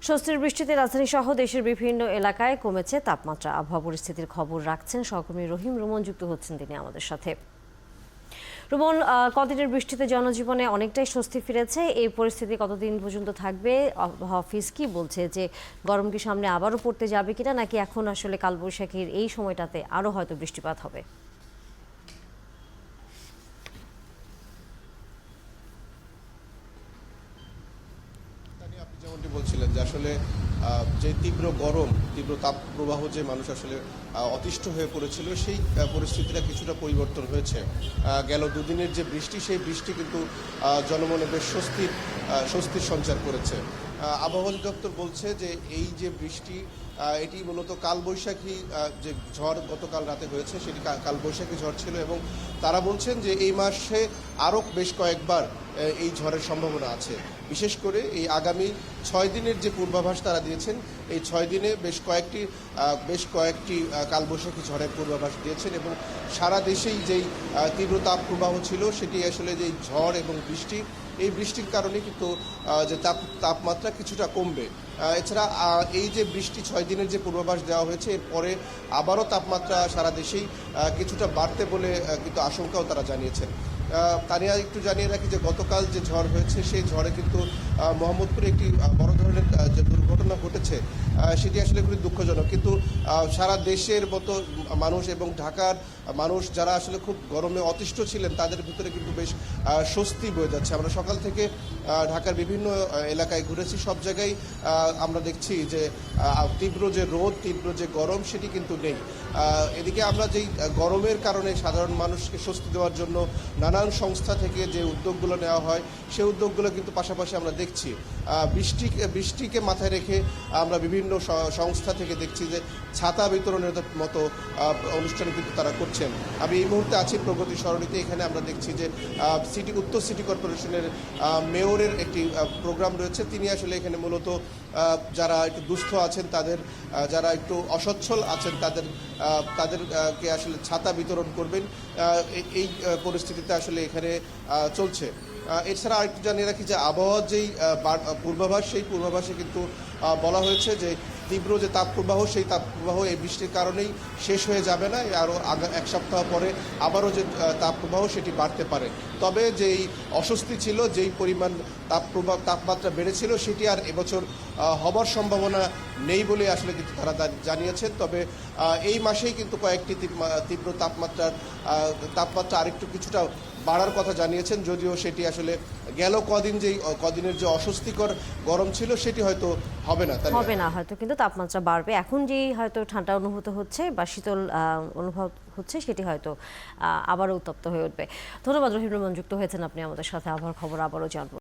স্বস্তির বৃষ্টিতে রাজধানী সহ দেশের বিভিন্ন এলাকায় কমেছে তাপমাত্রা। আবহাওয়া পরিস্থিতির খবর রাখছেন সহকর্মী রহিম রুমন, যুক্ত হচ্ছেন তিনি আমাদের সাথে। রুমন, কদিনের বৃষ্টিতে জনজীবনে অনেকটাই স্বস্তি ফিরেছে। এই পরিস্থিতি কতদিন পর্যন্ত থাকবে? আবহাওয়া অফিস কি বলছে, যে গরম কি সামনে আবারও পড়তে যাবে কিনা, নাকি এখন আসলে কালবৈশাখীর এই সময়টাতে আরও হয়তো বৃষ্টিপাত হবে? আপনি যেমনটি বলছিলেন যে আসলে যে তীব্র গরম, তীব্র তাপ প্রবাহ যে মানুষ আসলে অতিষ্ঠ হয়ে পড়েছিল, সেই পরিস্থিতিটা কিছুটা পরিবর্তন হয়েছে। গেল দুদিনের যে বৃষ্টি, সেই বৃষ্টি কিন্তু জনমনে বেশ স্বস্তির সঞ্চার করেছে। আবহাওয়া অধিদপ্তর বলছে যে এই যে বৃষ্টি, এটি মূলত কালবৈশাখী যে ঝড় গতকাল রাতে হয়েছে, সেটি কালবৈশাখী ঝড় ছিল এবং তারা বলছেন যে এই মাসে আরও বেশ কয়েকবার এই ঝড়ের সম্ভাবনা আছে। বিশেষ করে এই আগামী 6 দিনের যে পূর্বাভাস তারা দিয়েছেন, এই 6 দিনে বেশ কয়েকটি কালবৈশাখী ঝড়ের পূর্বাভাস দিয়েছেন এবং সারা দেশেই যেই তীব্র তাপ প্রবাহ ছিল, সেটি আসলে যেই ঝড় এবং বৃষ্টি, এই বৃষ্টির কারণে কিন্তু যে তাপমাত্রা কিছুটা কমবে। এছাড়া এই যে বৃষ্টি 6 দিনের যে পূর্বাভাস দেওয়া হয়েছে, এরপরে আবারও তাপমাত্রা সারা দেশেই কিছুটা বাড়তে বলে কিন্তু আশঙ্কাও তারা জানিয়েছেন। তানিয়া, একটু জানিয়ে রাখি যে গতকাল যে ঝড় হয়েছে, সেই ঝড়ে কিন্তু মোহাম্মদপুরে একটি বড় ধরনের যে দুর্ঘটনা ঘটেছে, সেটি আসলে খুবই দুঃখজনক। কিন্তু সারা দেশের মতো মানুষ এবং ঢাকার মানুষ যারা আসলে খুব গরমে অতিষ্ঠ ছিলেন, তাদের ভিতরে কিন্তু বেশ স্বস্তি বয়ে যাচ্ছে। আমরা সকাল থেকে ঢাকার বিভিন্ন এলাকায় ঘুরেছি, সব জায়গায় আমরা দেখছি যে তীব্র যে রোদ, তীব্র যে গরম, সেটি কিন্তু নেই। এদিকে আমরা যেই গরমের কারণে সাধারণ মানুষকে স্বস্তি দেওয়ার জন্য নানান সংস্থা থেকে যে উদ্যোগগুলো নেওয়া হয়, সেই উদ্যোগগুলো কিন্তু পাশাপাশি আমরা দেখছি বৃষ্টিকে মাথায় রেখে আমরা বিভিন্ন সংস্থা থেকে দেখছি যে ছাতা বিতরণের মতো অনুষ্ঠান কিন্তু তারা করছেন। আমি এই মুহূর্তে আছি প্রগতি সরণিতে। এখানে আমরা দেখছি যে উত্তর সিটি কর্পোরেশনের মেয়রের একটি প্রোগ্রাম রয়েছে। তিনি আসলে এখানে মূলত যারা একটু দুস্থ আছেন, যারা একটু অসচ্ছল আছেন, তাদেরকে আসলে ছাতা বিতরণ করবেন। এই পরিস্থিতিতে আসলে এখানে চলছে। এছাড়া আরেকটু জানিয়ে রাখি যে আবহাওয়ার যেই পূর্বাভাস, সেই পূর্বাভাসে কিন্তু বলা হয়েছে যে তীব্র যে তাপপ্রবাহ, সেই তাপপ্রবাহ এই বৃষ্টির কারণেই শেষ হয়ে যাবে না। আরও এক সপ্তাহ পরে আবারও যে তাপপ্রবাহ, সেটি বাড়তে পারে। তবে যেই অস্বস্তি ছিল, যেই পরিমাণ তাপমাত্রা বেড়েছিল, সেটি আর এবছর হবার সম্ভাবনা নেই বলে আসলে কিন্তু তারা জানিয়েছেন। তবে এই মাসেই কিন্তু কয়েকটি তীব্র তাপমাত্রা আরেকটু কিছুটা বাড়ার কথা জানিয়েছেন, যদিও সেটি আসলে গেল কদিনের যে অস্বস্তিকর গরম ছিল, সেটি হয়তো হবে না হয়তো, কিন্তু তাপমাত্রা বাড়বে। এখন যেই হয়তো ঠান্ডা অনুভূত হচ্ছে বা শীতল অনুভব হচ্ছে, সেটি হয়তো আবারও উত্তপ্ত হয়ে উঠবে। ধন্যবাদ রহিম রুমন, যুক্ত হয়েছেন আপনি আমাদের সাথে। আবহাওয়ার খবর আবারও জানবো।